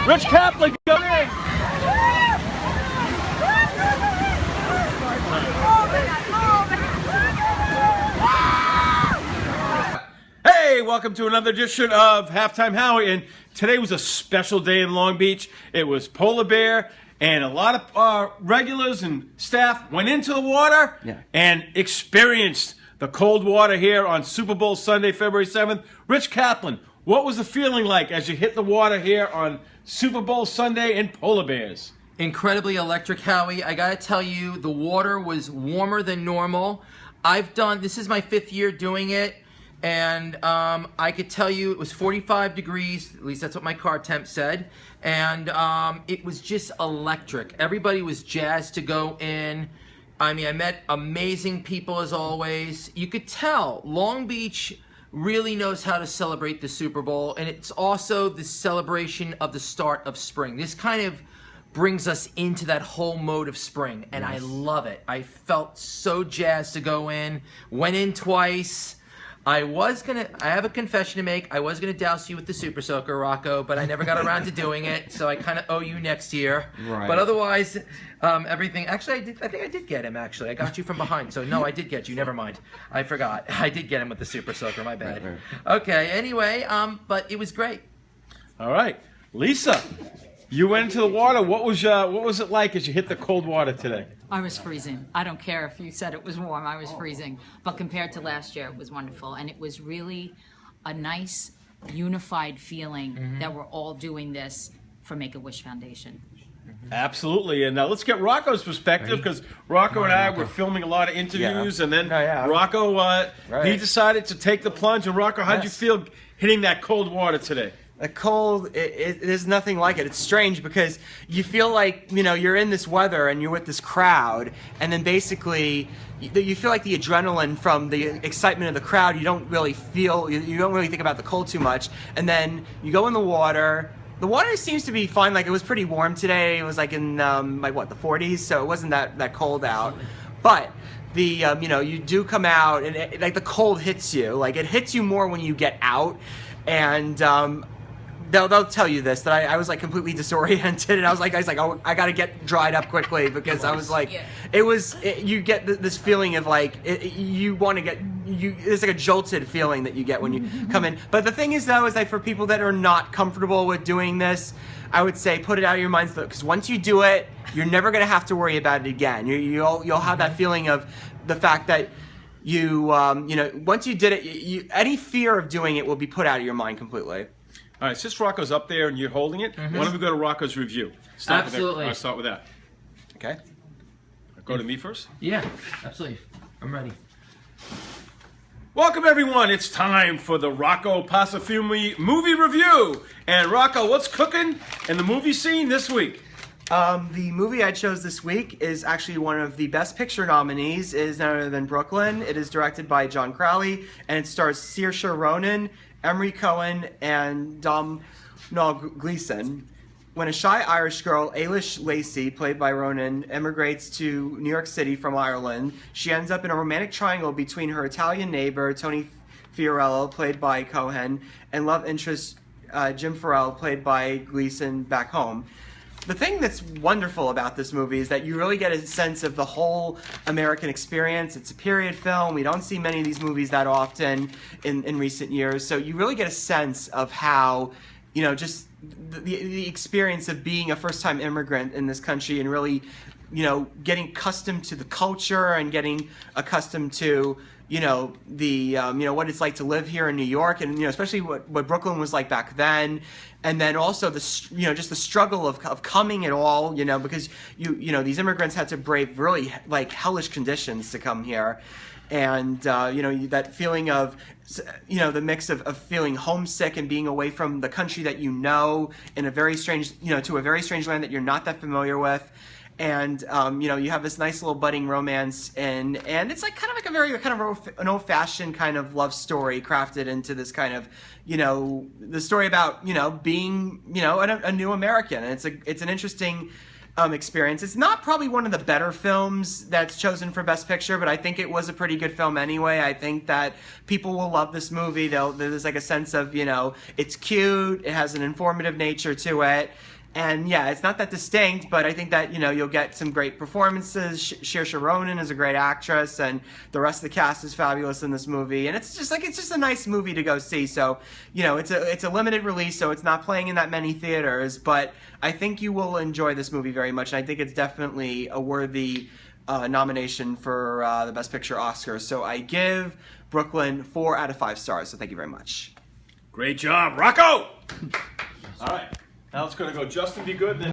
Rich Kaplan, come in. Hey, welcome to another edition of Halftime Howie, and today was a special day in Long Beach. It was Polar Bear, and a lot of regulars and staff went into the water and experienced the cold water here on Super Bowl Sunday, February 7th. Rich Kaplan, what was the feeling like as you hit the water here on Super Bowl Sunday in Polar Bears? Incredibly electric, Howie. I gotta tell you, the water was warmer than normal. This is my 5th year doing it, and I could tell you it was 45 degrees, at least that's what my car temp said, and it was just electric. Everybody was jazzed to go in. I mean, I met amazing people as always. You could tell Long Beach really knows how to celebrate the Super Bowl, and it's also the celebration of the start of spring. This kind of brings us into that whole mode of spring, and I love it. I felt so jazzed to go in, went in twice. I have a confession to make. I was gonna douse you with the Super Soaker, Rocco, but I never got around to doing it, so I kind of owe you next year. Right. But otherwise, everything. Actually, I think I did get him. Actually, I got you from behind. So no, I did get you. Never mind. I forgot. I did get him with the Super Soaker. My bad. Right. Okay. Anyway, but it was great. All right, Lisa, you went into the water. What was it like as you hit the cold water today? I was freezing. I don't care if you said it was warm. I was freezing. But compared to last year, it was wonderful. And it was really a nice, unified feeling that we're all doing this for Make-A-Wish Foundation. Absolutely. And now let's get Roccos' perspective, because Rocco and I were filming a lot of interviews, and then Rocco, he decided to take the plunge. And Rocco, how'd you feel hitting that cold water today? The cold, there's nothing like it. It's strange because you feel like, you're in this weather and you're with this crowd, and then basically you feel like the adrenaline from the excitement of the crowd, you don't really think about the cold too much. And then you go in the water. The water seems to be fine. Like, it was pretty warm today. It was like in the 40s, so it wasn't that cold out. But you do come out, and the cold hits you. Like, it hits you more when you get out, and they'll tell you this, that I was like completely disoriented, and I was like, oh, I gotta get dried up quickly, because I was like, you get this feeling of like, it's like a jolted feeling that you get when you come in. But the thing is though, is that for people that are not comfortable with doing this, I would say put it out of your minds, because once you do it, you're never gonna have to worry about it again. You'll have that feeling of the fact that once you did it, any fear of doing it will be put out of your mind completely. All right, since Rocco's up there and you're holding it, why don't we go to Rocco's review? Absolutely. I'll start with that. Okay. Go to me first? Yeah, absolutely. I'm ready. Welcome, everyone. It's time for the Rocco Perspective movie review. And Rocco, what's cooking in the movie scene this week? The movie I chose this week is actually one of the Best Picture nominees. It is none other than Brooklyn. It is directed by John Crowley, and it stars Saoirse Ronan, Emery Cohen, and Domhnall Gleeson. When a shy Irish girl, Ailish Lacey, played by Ronan, immigrates to New York City from Ireland, she ends up in a romantic triangle between her Italian neighbor, Tony Fiorello, played by Cohen, and love interest Jim Farrell, played by Gleeson, back home. The thing that's wonderful about this movie is that you really get a sense of the whole American experience. It's a period film. We don't see many of these movies that often in recent years. So you really get a sense of how, just the experience of being a first-time immigrant in this country, and really, getting accustomed to the culture and getting accustomed to, what it's like to live here in New York, and especially what Brooklyn was like back then, and then also just the struggle of coming at all, because these immigrants had to brave really like hellish conditions to come here, and that feeling of the mix of feeling homesick and being away from the country that in a very strange to a very strange land that you're not that familiar with. And you have this nice little budding romance, and it's like kind of an old-fashioned kind of love story crafted into this kind of the story about being a new American, and it's an interesting experience. It's not probably one of the better films that's chosen for Best Picture, but I think it was a pretty good film anyway. I think that people will love this movie. There's like a sense of it's cute, it has an informative nature to it. And yeah, it's not that distinct, but I think that, you know, you'll get some great performances. Saoirse Ronan is a great actress, and the rest of the cast is fabulous in this movie. And it's just a nice movie to go see. So, you know, it's a limited release, so it's not playing in that many theaters, but I think you will enjoy this movie very much. And I think it's definitely a worthy nomination for the Best Picture Oscar. So I give Brooklyn 4 out of 5 stars. So thank you very much. Great job, Rocco! All right, now it's going to go Justin Be Good. Then